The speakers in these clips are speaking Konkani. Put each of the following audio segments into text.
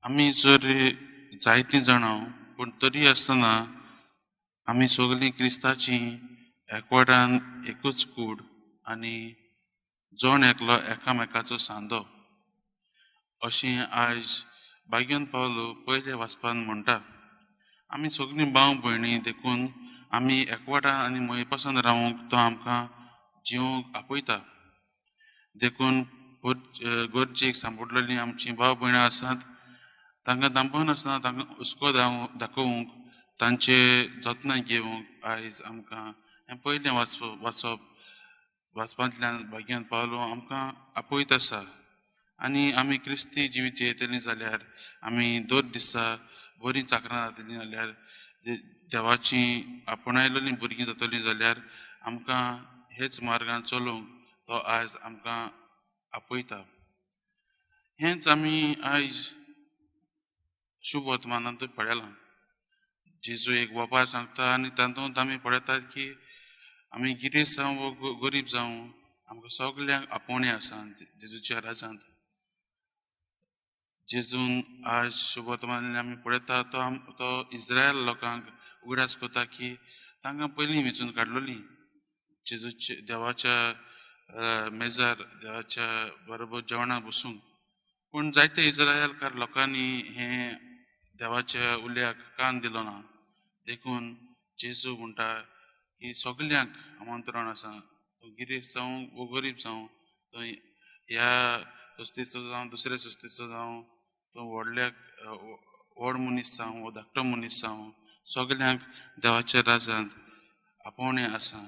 आमी जर जायतीं जाणां पूण तरी आसतना आमी सगळीं क्रिस्ताची एकवटान एकूच कूड आनी जण एकलो एकामेकाचो सांदो अशें आयज भाग्यन पावलो पयले वाचपान म्हणटा. आमी सगळीं भाव भयणी देखून आमी एकवटान आनी मोयपासून रावूंक तो आमकां जिवंक आपयता. देखून गरजेक सांपडलेलीं आमची भाव भयणां आसात तांकां दांपनासतना तांकां हुस्को दाखोवंक तांचे जतनाय घेवंक आयज आमकां हें पयलें वाचपांतल्यान भाग्यान पावलो आमकां आपयत आसा. आनी आमी क्रिस्ती जिवीत जियेतलीं जाल्यार आमी दर दिसा बरीं चाकरां जातलीं जाल्यार देवाची आपणायलेलीं भुरगीं जातलीं जाल्यार आमकां हेच मार्गान चलोवंक तो आयज आमकां आपयता. हेंच आमी आयज शुभ वर्तमानांतूय पळयलां. जेजू एक वपार सांगता आनी तातूंत आमी पळयतात की आमी गिरेस्त जावं वो गरीब जावं आमकां सगल्यांक आपोवणें आसा जेजूच्या राजांत. जेजून आज शुभ वर्तमानांतल्यान आमी पळयता तो इस्रायल लोकांक उगडास कोता की तांकां पयलीं वेंचून काडलोलीं जेजूच्या देवाच्या मेजार देवाच्या बरोबर जेवणाक बसूंक. पूण जायते इस्रायलकार लोकांनी हें देवाच्या उल्याक कान दिलो ना. देखून जेजू म्हणटा की सगल्यांक आमंत्रण आसा. तो गिरेस्त जावं वो गरीब जावं तो ह्या सस्तीचो जावं दुसऱ्या सस्तीचो जावं तो व्हड मनीस जावं वो धाकटो मनीस जावं सगल्यांक देवाच्या राजांत आपोवणें आसा.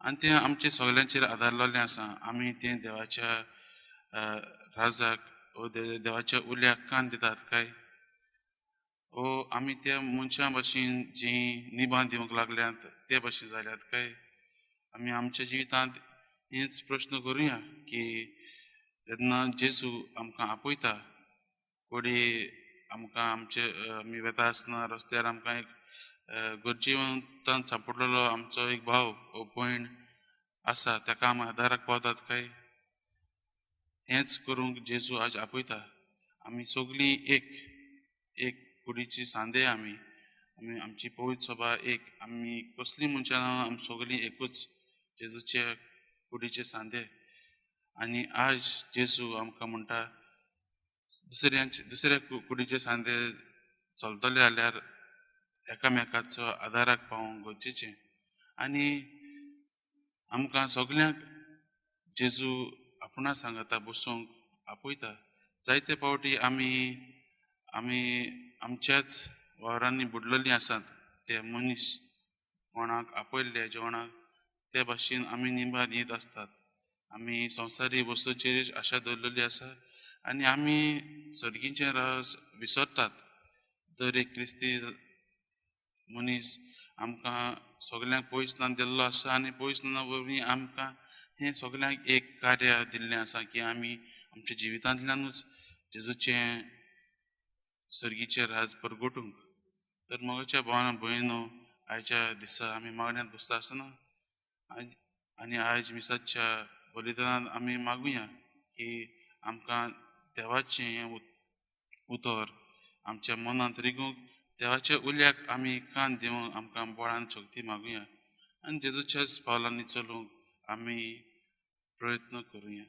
आनी तें आमचे सगल्यांचेर आदारलेलें आसा. आमी तें देवाच्या राजाक वो देवाच्या उल्याक कान दितात काय वो आमी त्या मनशां भाशेन जीं निबान दिवंक लागल्यांत ते भाशेन जाल्यात काय. आमी आमच्या जिवितांत हेच प्रश्न करुया की तेन्ना जेजू आमकां आपयता कोडी आमकां आमी वेता आसतना रस्त्यार आमकां एक गरजेवंतान सांपडलेलो आमचो एक भाव वो भयण आसा ताका आमी आदाराक पावतात काय. हेंच करूंक जेजू आज आपयता. आमी सगळीं एक कुडीची सांदे आमी आमची पवित्र सभा एक आमी कसलीं मनशां आमी सगळीं एकूच जेजूच्या कुडीचे सांदे. आनी आज जेजू आमकां म्हणटा दुसऱ्या कुडीचे सांदे चलतले जाल्यार एकामेकाचो आदाराक पावोवंक गरजेचें. आनी आमकां सगल्यांक जेजू आपणा सांगता बसूंक आपयता. जायते फावटी आमी आमच्याच वावरांनी बुडलेलीं आसात ते मनीस कोणाक आपयल्ले जेवणाक ते भाशेन आमी निबान येत आसतात. आमी संवसारीक वस्तूचेर आशा दवरलेली आसा आनी आमी सर्गीचें राज विसरतात. दर एक क्रिस्ती मनीस आमकां सगल्यांक पयस स्थान दिल्लो आसा आनी पयस स्थाना वरवीं आमकां हें सगल्यांक एक कार्य दिल्लें आसा की आमी आमच्या जिवितांतल्यानूच जेजूचें सर्गीचें राज परगटूंक. तर मोगाच्या भावांनो भयणो आयच्या दिसा आमी मागण्यांत बसता आसतना आनी आयज मिसाच्या बलिदानांत आमी मागुया की आमकां देवाचें उतर आमच्या मनांत रिगूंक देवाच्या उल्याक आमी कान दिवंक आमकां बळान शक्ती मागुया आनी जेजूच्याच पावलांनी चलूंक आमी प्रयत्न करुया.